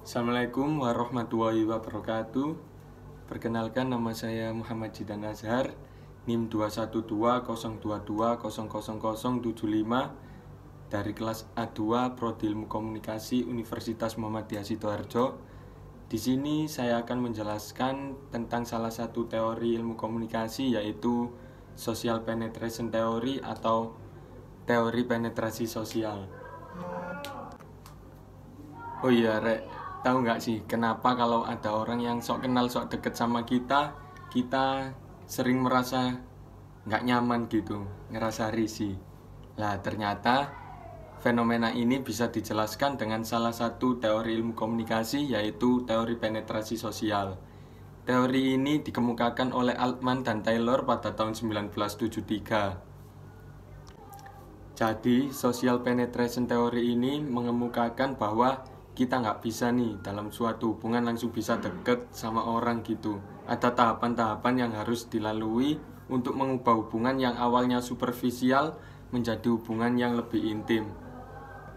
Assalamualaikum warahmatullahi wabarakatuh. Perkenalkan, nama saya Muhammad Jidan Azhar, NIM 21202200075 dari kelas A2 Prodi Ilmu Komunikasi Universitas Muhammadiyah Sidoarjo. Di sini saya akan menjelaskan tentang salah satu teori ilmu komunikasi, yaitu Social Penetration Theory atau teori penetrasi sosial. Oh iya, tahu nggak sih kenapa kalau ada orang yang sok kenal sok deket sama kita sering merasa nggak nyaman gitu, ngerasa risih. Lah ternyata fenomena ini bisa dijelaskan dengan salah satu teori ilmu komunikasi, yaitu teori penetrasi sosial. Teori ini dikemukakan oleh Altman dan Taylor pada tahun 1973. Jadi, social penetration theory ini mengemukakan bahwa kita nggak bisa nih dalam suatu hubungan langsung bisa deket sama orang gitu. Ada tahapan-tahapan yang harus dilalui untuk mengubah hubungan yang awalnya superficial menjadi hubungan yang lebih intim.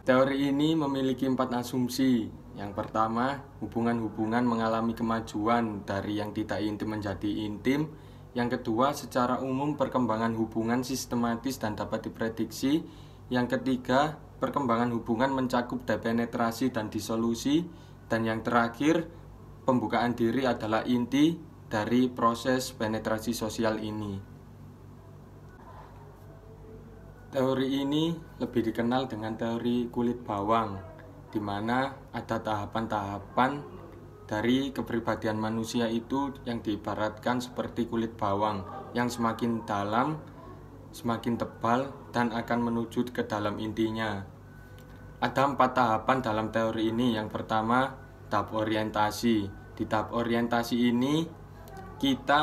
Teori ini memiliki 4 asumsi. Yang pertama, hubungan-hubungan mengalami kemajuan dari yang tidak intim menjadi intim. Yang kedua, secara umum perkembangan hubungan sistematis dan dapat diprediksi. Yang ketiga, perkembangan hubungan mencakup depenetrasi dan disolusi. Dan yang terakhir, pembukaan diri adalah inti dari proses penetrasi sosial ini. Teori ini lebih dikenal dengan teori kulit bawang, di mana ada tahapan-tahapan dari kepribadian manusia itu yang diibaratkan seperti kulit bawang yang semakin dalam, semakin tebal, dan akan menuju ke dalam intinya. Ada 4 tahapan dalam teori ini. Yang pertama, tahap orientasi. Di tahap orientasi ini, kita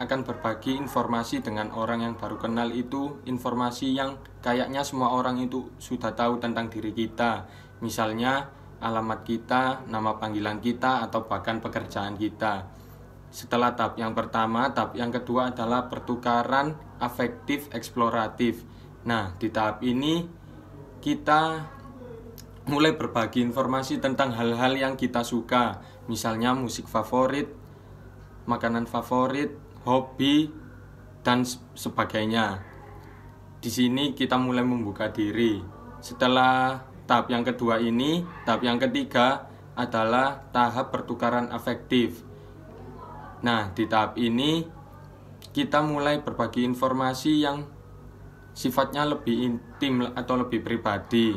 akan berbagi informasi dengan orang yang baru kenal itu, informasi yang kayaknya semua orang itu sudah tahu tentang diri kita. Misalnya, alamat kita, nama panggilan kita, atau bahkan pekerjaan kita. Setelah tahap yang pertama, tahap yang kedua adalah pertukaran afektif eksploratif. Nah, di tahap ini kita mulai berbagi informasi tentang hal-hal yang kita suka, misalnya musik favorit, makanan favorit, hobi, dan sebagainya. Di sini kita mulai membuka diri. Setelah tahap yang kedua ini, tahap yang ketiga adalah tahap pertukaran afektif. Nah, di tahap ini kita mulai berbagi informasi yang sifatnya lebih intim atau lebih pribadi,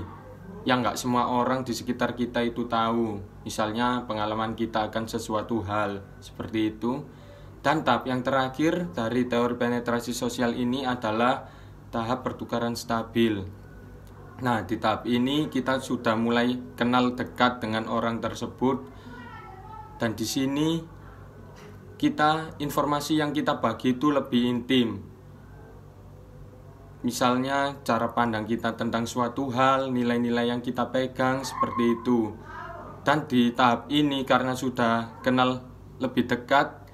yang nggak semua orang di sekitar kita itu tahu. Misalnya pengalaman kita akan sesuatu hal, seperti itu. Dan tahap yang terakhir dari teori penetrasi sosial ini adalah tahap pertukaran stabil. Nah, di tahap ini kita sudah mulai kenal dekat dengan orang tersebut. Dan di sini informasi yang kita bagi itu lebih intim. Misalnya cara pandang kita tentang suatu hal, nilai-nilai yang kita pegang, seperti itu. Dan di tahap ini karena sudah kenal lebih dekat,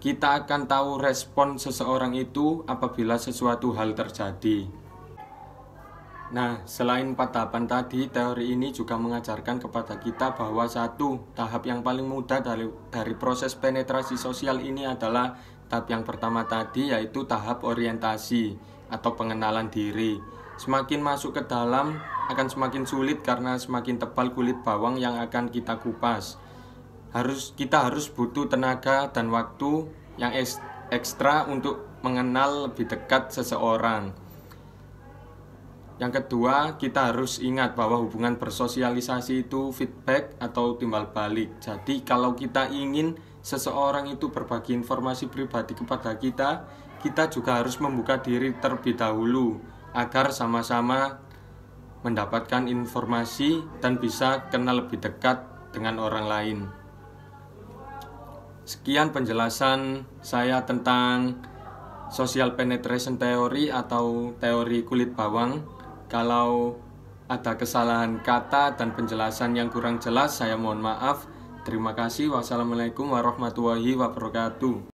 kita akan tahu respon seseorang itu apabila sesuatu hal terjadi. Nah, selain 4 tahapan tadi, teori ini juga mengajarkan kepada kita bahwa satu tahap yang paling mudah dari proses penetrasi sosial ini adalah tahap yang pertama tadi, yaitu tahap orientasi atau pengenalan diri. Semakin masuk ke dalam akan semakin sulit karena semakin tebal kulit bawang yang akan kita kupas. Kita harus butuh tenaga dan waktu yang ekstra untuk mengenal lebih dekat seseorang. Yang kedua, kita harus ingat bahwa hubungan bersosialisasi itu feedback atau timbal balik. Jadi kalau kita ingin seseorang itu berbagi informasi pribadi kepada kita juga harus membuka diri terlebih dahulu agar sama-sama mendapatkan informasi dan bisa kenal lebih dekat dengan orang lain. Sekian penjelasan saya tentang social penetration theory atau teori kulit bawang. Kalau ada kesalahan kata dan penjelasan yang kurang jelas, saya mohon maaf. Terima kasih. Wassalamualaikum warahmatullahi wabarakatuh.